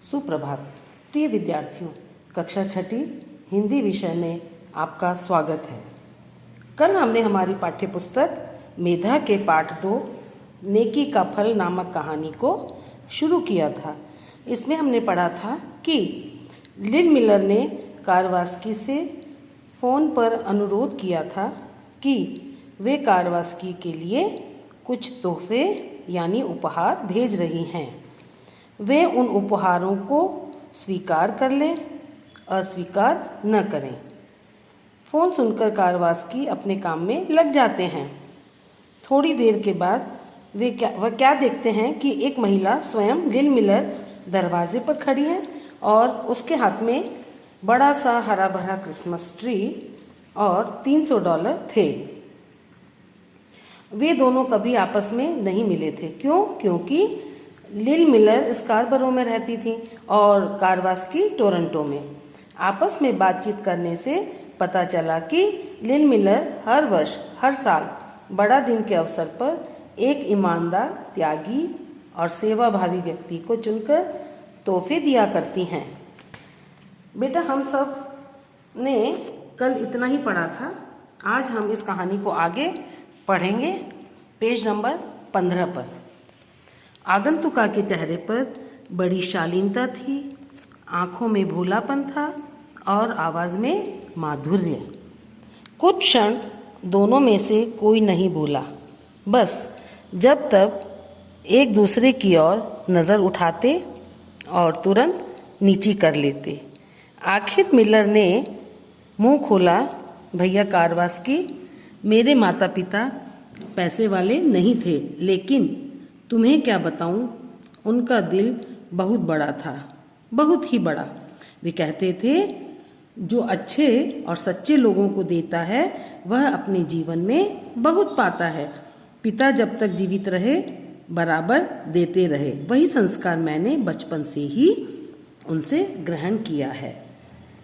सुप्रभात प्रिय विद्यार्थियों, कक्षा छठी हिंदी विषय में आपका स्वागत है। कल हमने हमारी पाठ्य पुस्तक मेधा के पाठ 2 नेकी का फल नामक कहानी को शुरू किया था। इसमें हमने पढ़ा था कि लिल मिलर ने कारवास्की से फ़ोन पर अनुरोध किया था कि वे कारवास्की के लिए कुछ तोहफे यानी उपहार भेज रही हैं। वे उन उपहारों को स्वीकार कर लें, अस्वीकार न करें। फ़ोन सुनकर कारवास्की अपने काम में लग जाते हैं। थोड़ी देर के बाद वह क्या देखते हैं कि एक महिला स्वयं लिल मिलर दरवाजे पर खड़ी है और उसके हाथ में बड़ा सा हरा भरा क्रिसमस ट्री और $300 थे। वे दोनों कभी आपस में नहीं मिले थे। क्यों? क्योंकि लिल मिलर स्कारबरो में रहती थी और कारवास्की टोरंटो में। आपस में बातचीत करने से पता चला कि लिल मिलर हर वर्ष हर साल बड़ा दिन के अवसर पर एक ईमानदार, त्यागी और सेवाभावी व्यक्ति को चुनकर तोहफे दिया करती हैं। बेटा, हम सब ने कल इतना ही पढ़ा था। आज हम इस कहानी को आगे पढ़ेंगे पेज नंबर 15 पर। आगंतुका के चेहरे पर बड़ी शालीनता थी, आंखों में भोलापन था और आवाज़ में माधुर्य। कुछ क्षण दोनों में से कोई नहीं बोला, बस जब तब एक दूसरे की ओर नज़र उठाते और तुरंत नीची कर लेते। आखिर मिलर ने मुंह खोला, भैया कारवास्की, मेरे माता पिता पैसे वाले नहीं थे, लेकिन तुम्हें क्या बताऊं, उनका दिल बहुत बड़ा था, बहुत ही बड़ा। वे कहते थे जो अच्छे और सच्चे लोगों को देता है वह अपने जीवन में बहुत पाता है। पिता जब तक जीवित रहे बराबर देते रहे। वही संस्कार मैंने बचपन से ही उनसे ग्रहण किया है।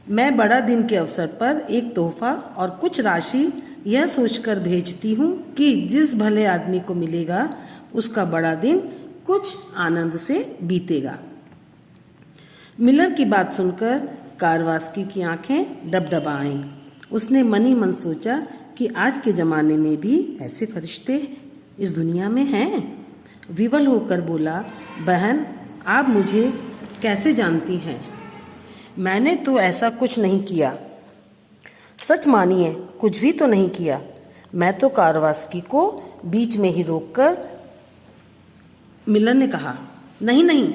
मैं बड़ा दिन के अवसर पर एक तोहफा और कुछ राशि यह सोचकर भेजती हूँ कि जिस भले आदमी को मिलेगा उसका बड़ा दिन कुछ आनंद से बीतेगा। मिलर की बात सुनकर कारवास्की की आंखें डबडबा आईं। उसने मन ही मन सोचा कि आज के जमाने में भी ऐसे फरिश्ते इस दुनिया में हैं। विवल होकर बोला, बहन, आप मुझे कैसे जानती हैं? मैंने तो ऐसा कुछ नहीं किया। सच मानिए, कुछ भी तो नहीं किया। मैं तो कारवास्की को बीच में ही रोककर मिलर ने कहा, नहीं नहीं,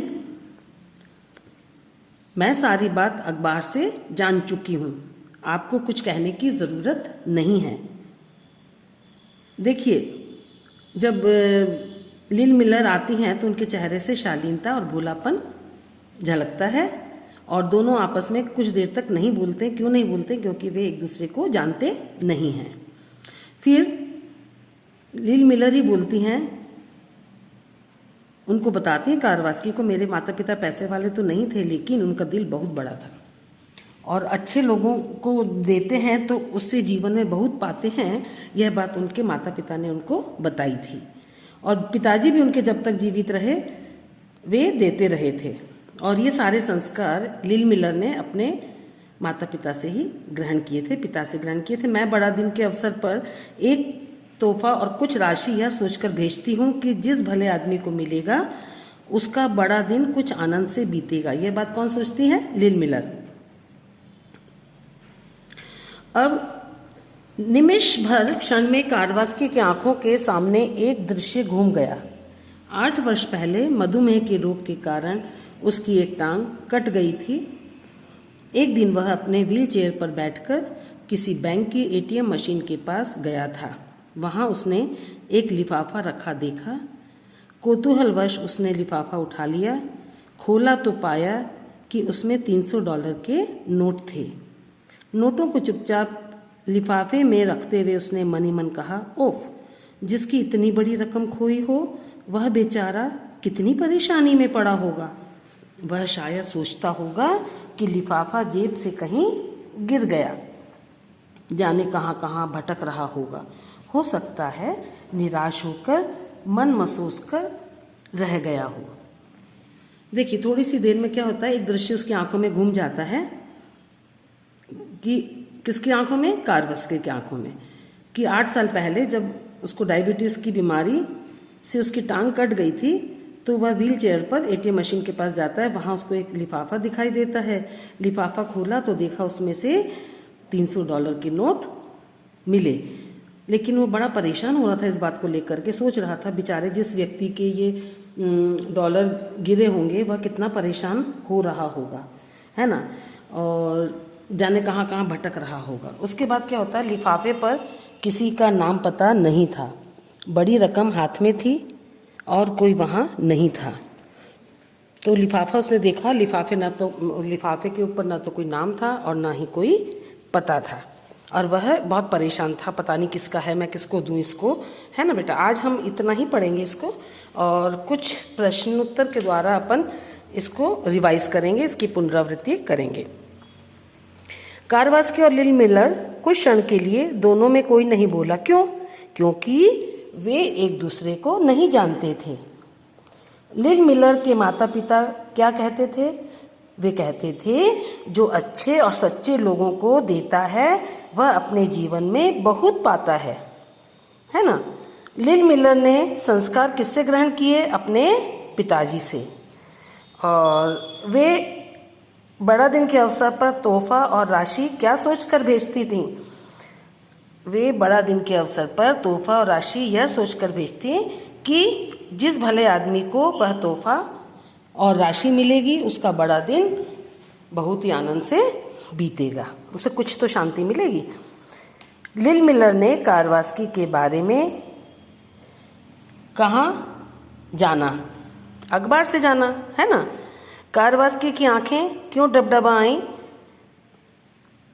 मैं सारी बात अखबार से जान चुकी हूँ, आपको कुछ कहने की ज़रूरत नहीं है। देखिए, जब लिल मिलर आती हैं तो उनके चेहरे से शालीनता और भोलापन झलकता है और दोनों आपस में कुछ देर तक नहीं बोलते। क्यों नहीं बोलते? क्योंकि वे एक दूसरे को जानते नहीं हैं। फिर लिल मिलर ही बोलती हैं, उनको बताती हैं कारवास्की को, मेरे माता पिता पैसे वाले तो नहीं थे, लेकिन उनका दिल बहुत बड़ा था और अच्छे लोगों को देते हैं तो उससे जीवन में बहुत पाते हैं। यह बात उनके माता पिता ने उनको बताई थी और पिताजी भी उनके जब तक जीवित रहे वे देते रहे थे। और ये सारे संस्कार लिल मिलर ने अपने माता पिता से ही ग्रहण किए थे, पिता से ग्रहण किए थे। मैं बड़ा दिन के अवसर पर एक तोहफा और कुछ राशि यह सोचकर भेजती हूँ कि जिस भले आदमी को मिलेगा उसका बड़ा दिन कुछ आनंद से बीतेगा। यह बात कौन सोचती है? लिल मिलर। अब निमिष भर क्षण में कारवास्की की आंखों के सामने एक दृश्य घूम गया। 8 वर्ष पहले मधुमेह के रोग के कारण उसकी एक टांग कट गई थी। एक दिन वह अपने व्हील चेयर पर बैठकर किसी बैंक की ATM मशीन के पास गया था। वहां उसने एक लिफाफा रखा देखा। कौतूहलवश उसने लिफाफा उठा लिया। खोला तो पाया कि उसमें $300 के नोट थे। नोटों को चुपचाप लिफाफे में रखते हुए उसने मन ही मन कहा, ओफ, जिसकी इतनी बड़ी रकम खोई हो वह बेचारा कितनी परेशानी में पड़ा होगा। वह शायद सोचता होगा कि लिफाफा जेब से कहीं गिर गया, जाने कहाँ कहाँ भटक रहा होगा। हो सकता है निराश होकर मन मसोस कर रह गया हो। देखिए थोड़ी सी देर में क्या होता है, एक दृश्य उसकी आंखों में घूम जाता है कि किसकी आंखों में, कारवास्की की आंखों में, कि 8 साल पहले जब उसको डायबिटीज की बीमारी से उसकी टांग कट गई थी तो वह व्हील चेयर पर एटीएम मशीन के पास जाता है। वहां उसको एक लिफाफा दिखाई देता है। लिफाफा खोला तो देखा उसमें से $300 के नोट मिले। लेकिन वो बड़ा परेशान हो रहा था इस बात को लेकर के, सोच रहा था बेचारे जिस व्यक्ति के ये डॉलर गिरे होंगे वह कितना परेशान हो रहा होगा, है ना, और जाने कहाँ कहाँ भटक रहा होगा। उसके बाद क्या होता है, लिफाफे पर किसी का नाम पता नहीं था, बड़ी रकम हाथ में थी और कोई वहाँ नहीं था। तो लिफाफा उसने देखा, लिफाफे के ऊपर ना तो कोई नाम था और ना ही कोई पता था, और वह बहुत परेशान था, पता नहीं किसका है, मैं किसको दूं इसको, है ना बेटा। आज हम इतना ही पढ़ेंगे इसको और कुछ प्रश्न उत्तर के द्वारा अपन इसको रिवाइज करेंगे, इसकी पुनरावृत्ति करेंगे। कारवास्की और लिल मिलर कुछ क्षण के लिए दोनों में कोई नहीं बोला। क्यों? क्योंकि वे एक दूसरे को नहीं जानते थे। लिल मिलर के माता पिता क्या कहते थे? वे कहते थे जो अच्छे और सच्चे लोगों को देता है वह अपने जीवन में बहुत पाता है ना। लिल मिलर ने संस्कार किससे ग्रहण किए? अपने पिताजी से। और वे बड़ा दिन के अवसर पर तोहफा और राशि क्या सोचकर भेजती थीं? वे बड़ा दिन के अवसर पर तोहफा और राशि यह सोचकर भेजती कि जिस भले आदमी को वह तोहफा और राशि मिलेगी उसका बड़ा दिन बहुत ही आनंद से बीतेगा, उसे कुछ तो शांति मिलेगी। लिल मिलर ने कारवास्की के बारे में कहाँ जाना? अखबार से जाना, है ना। कारवास्की की आंखें क्यों डबडबाईं?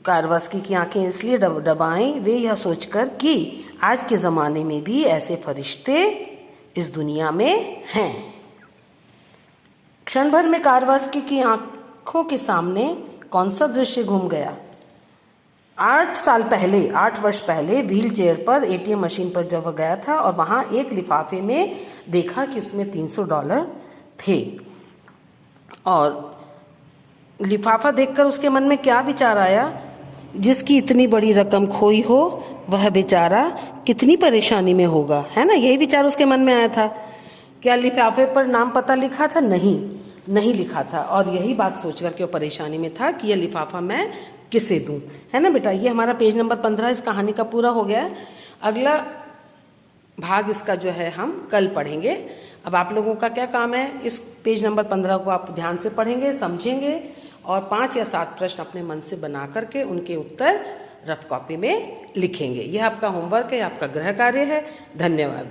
कारवास्की की आंखें इसलिए डबडबाईं वे यह सोचकर कि आज के ज़माने में भी ऐसे फरिश्ते इस दुनिया में हैं। क्षण भर में कारवास्की की आंखों के सामने कौन सा दृश्य घूम गया? 8 वर्ष पहले व्हील चेयर पर एटीएम मशीन पर जब वह गया था और वहां एक लिफाफे में देखा कि उसमें $300 थे, और लिफाफा देखकर उसके मन में क्या विचार आया? जिसकी इतनी बड़ी रकम खोई हो वह बेचारा कितनी परेशानी में होगा, है ना। यही विचार उसके मन में आया था। क्या लिफाफे पर नाम पता लिखा था? नहीं लिखा था, और यही बात सोचकर के वो परेशानी में था कि यह लिफाफा मैं किसे दूं, है ना बेटा। ये हमारा पेज नंबर 15 इस कहानी का पूरा हो गया। अगला भाग इसका जो है हम कल पढ़ेंगे। अब आप लोगों का क्या काम है, इस पेज नंबर 15 को आप ध्यान से पढ़ेंगे, समझेंगे और 5 या 7 प्रश्न अपने मन से बना करके उनके उत्तर रफ कॉपी में लिखेंगे। यह आपका होमवर्क है, आपका गृह कार्य है। धन्यवाद।